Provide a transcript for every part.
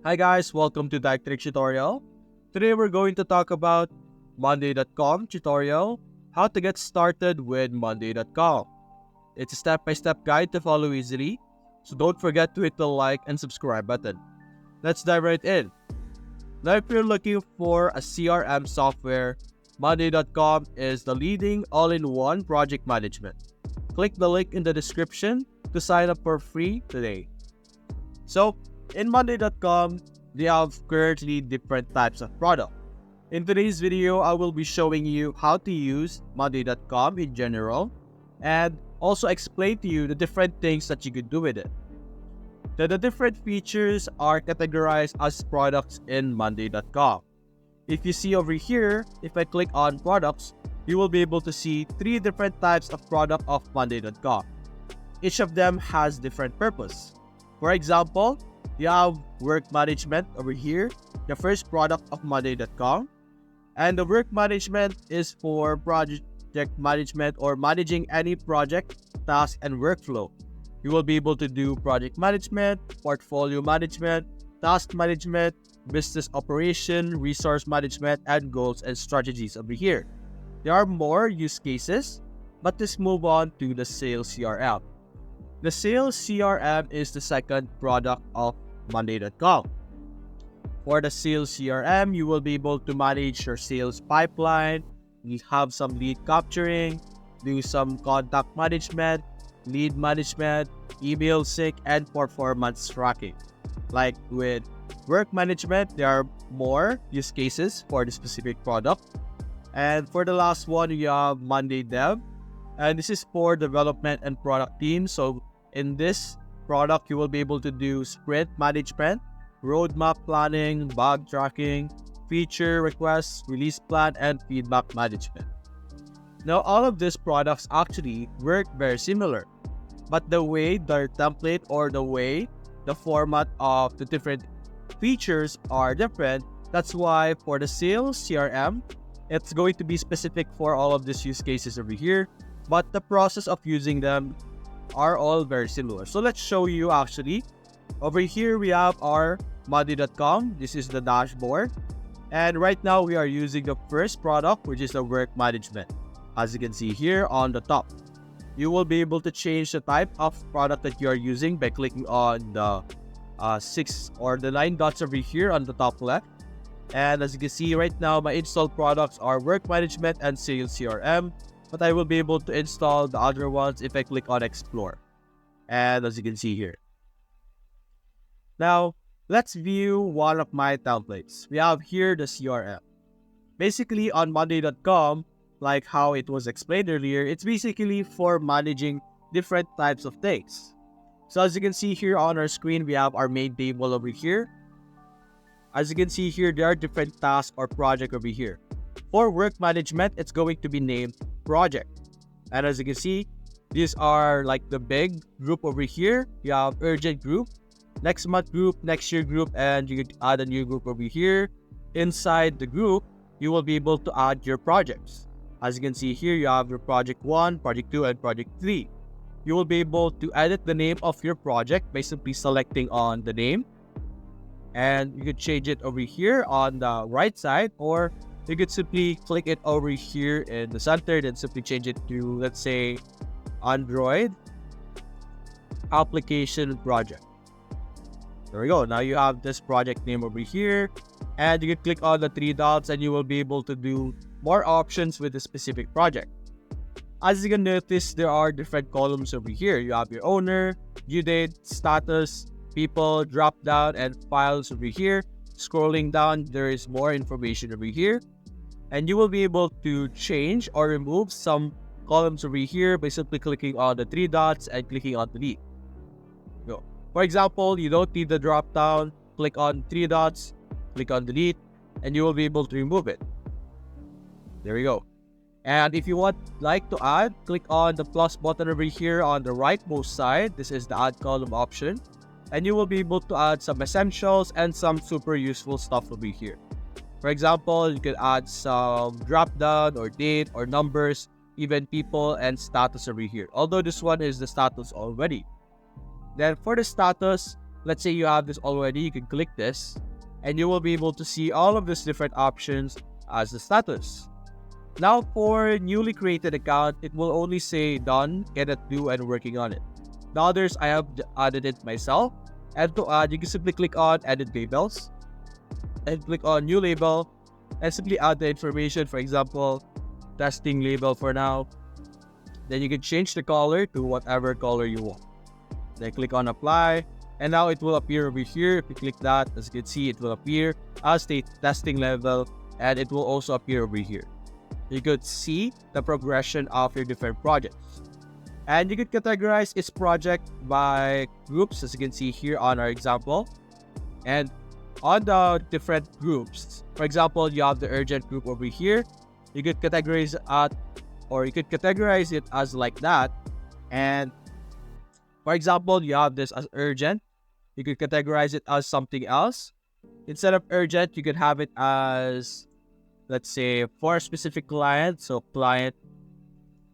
Hi guys, welcome to Tech Trick tutorial. Today we're going to talk about Monday.com tutorial, how to get started with Monday.com. It's a step-by-step guide to follow easily, so don't forget to hit the like and subscribe button. Let's dive right in. Now if you're looking for a CRM software, Monday.com is the leading all-in-one project management. Click the link in the description to sign up for free today. So, in Monday.com, they have currently different types of product. In today's video, I will be showing you how to use Monday.com in general and also explain to you the different things that you could do with it. The different features are categorized as products in Monday.com. If you see over here, if I click on products, you will be able to see three different types of product of Monday.com. Each of them has different purpose. For example, you have work management over here, the first product of Monday.com. And the work management is for project management or managing any project, task, and workflow. You will be able to do project management, portfolio management, task management, business operation, resource management, and goals and strategies over here. There are more use cases, but let's move on to the sales CRM. The sales CRM is the second product of Monday.com. For the sales CRM, you will be able to manage your sales pipeline, you have some lead capturing, do some contact management, lead management, email sync, and performance tracking. Like with work management, there are more use cases for the specific product. And for the last one, you have Monday Dev. And this is for development and product teams. So in this product, you will be able to do sprint management, roadmap planning, bug tracking, feature requests, release plan, and feedback management. Now, all of these products actually work very similar, but the way their template or the format of the different features are different. That's why for the sales CRM, it's going to be specific for all of these use cases over here, but the process of using them are all very similar. So let's show you actually. Over here we have our Monday.com. This is the dashboard. And right now we are using the first product, which is the work management. As you can see here on the top, you will be able to change the type of product that you are using by clicking on the 6 or the 9 dots over here on the top left. And as you can see right now, my installed products are work management and sales CRM. But I will be able to install the other ones if I click on explore. And as you can see here. Now, let's view one of my templates. We have here the CRM. Basically on Monday.com, like how it was explained earlier, it's basically for managing different types of things. So as you can see here on our screen, we have our main table over here. As you can see here, there are different tasks or projects over here. For work management, it's going to be named project. And as you can see, these are like the big group over here. You have urgent group, next month group, next year group, and you can add a new group over here. Inside the group, you will be able to add your projects. As you can see here, you have your project 1, project 2, and project 3. You will be able to edit the name of your project by simply selecting on the name. And you can change it over here on the right side, or you could simply click it over here in the center and simply change it to, let's say, Android application project. There we go. Now you have this project name over here, and you can click on the 3 dots and you will be able to do more options with the specific project. As you can notice, there are different columns over here. You have your owner, due date, status, people, drop down, and files over here. Scrolling down, there is more information over here. And you will be able to change or remove some columns over here by simply clicking on the 3 dots and clicking on delete. Go. For example, you don't need the drop down, click on 3 dots, click on delete, and you will be able to remove it. There we go. And if you want to add, click on the plus button over here on the rightmost side. This is the add column option. And you will be able to add some essentials and some super useful stuff over here. For example, you can add some drop down or date or numbers, even people and status over here. Although this one is the status already. Then for the status, let's say you have this already, you can click this and you will be able to see all of these different options as the status. Now for newly created account, it will only say done, cannot do, and working on it. The others, I have added it myself. And to add, you can simply click on edit labels and click on new label and simply add the information. For example, testing label for now. Then you can change the color to whatever color you want. Then click on apply, and now it will appear over here. If you click that, as you can see, it will appear as the testing level, and it will also appear over here. You could see the progression of your different projects. And you could categorize each project by groups, as you can see here on our example. And on the different groups, for example, you have the urgent group over here. You could categorize it as like that. And for example, you have this as urgent. You could categorize it as something else. Instead of urgent, you could have it as, let's say, for a specific client. So client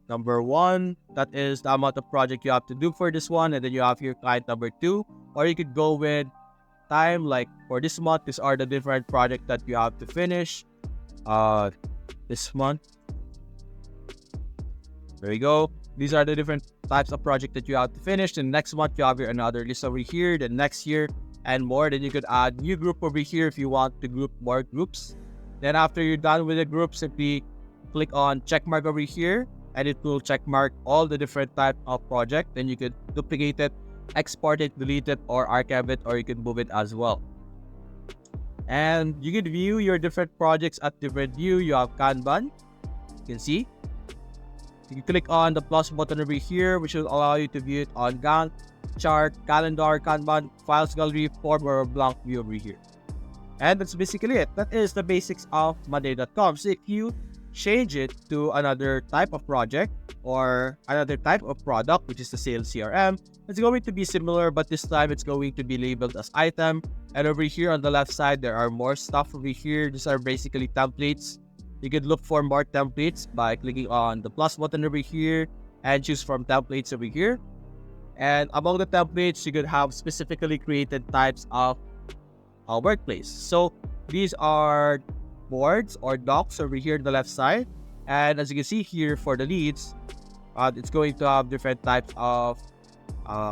number 1, that is the amount of project you have to do for this one. And then you have here client number 2. Or you could go with time, like for this month, these are the different projects that you have to finish this month. There you go. These are the different types of project that you have to finish. And next month, you have here another list over here. The next year and more. Then you could add new group over here if you want to group more groups. Then after you're done with the group, simply click on check mark over here. And it will check mark all the different types of project. Then you could duplicate it, export it, delete it, or archive it, or you can move it as well. And you can view your different projects at different view. You have Kanban. You can see. You can click on the plus button over here, which will allow you to view it on Gantt, chart, calendar, Kanban, files gallery, form, or a blank view over here. And that's basically it. That is the basics of Monday.com. So if you change it to another type of project or another type of product, which is the sales CRM, it's going to be similar, but this time it's going to be labeled as item. And over here on the left side, there are more stuff over here. These are basically templates. You could look for more templates by clicking on the plus button over here and choose from templates over here. And among the templates, you could have specifically created types of workplace. So these are boards or docs over here on the left side. And as you can see here for the leads, it's going to have different types of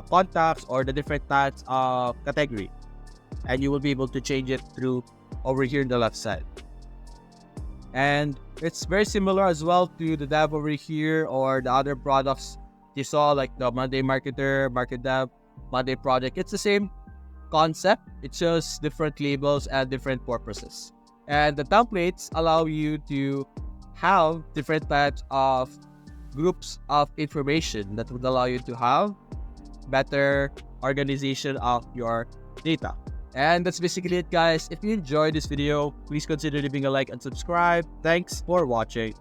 contacts or the different types of category. And you will be able to change it through over here on the left side. And it's very similar as well to the dev over here or the other products you saw, like the Monday Marketer, Market Dev, Monday Project. It's the same concept. It's just different labels and different purposes. And the templates allow you to have different types of groups of information that would allow you to have better organization of your data. And that's basically it, guys. If you enjoyed this video, please consider leaving a like and subscribe. Thanks for watching.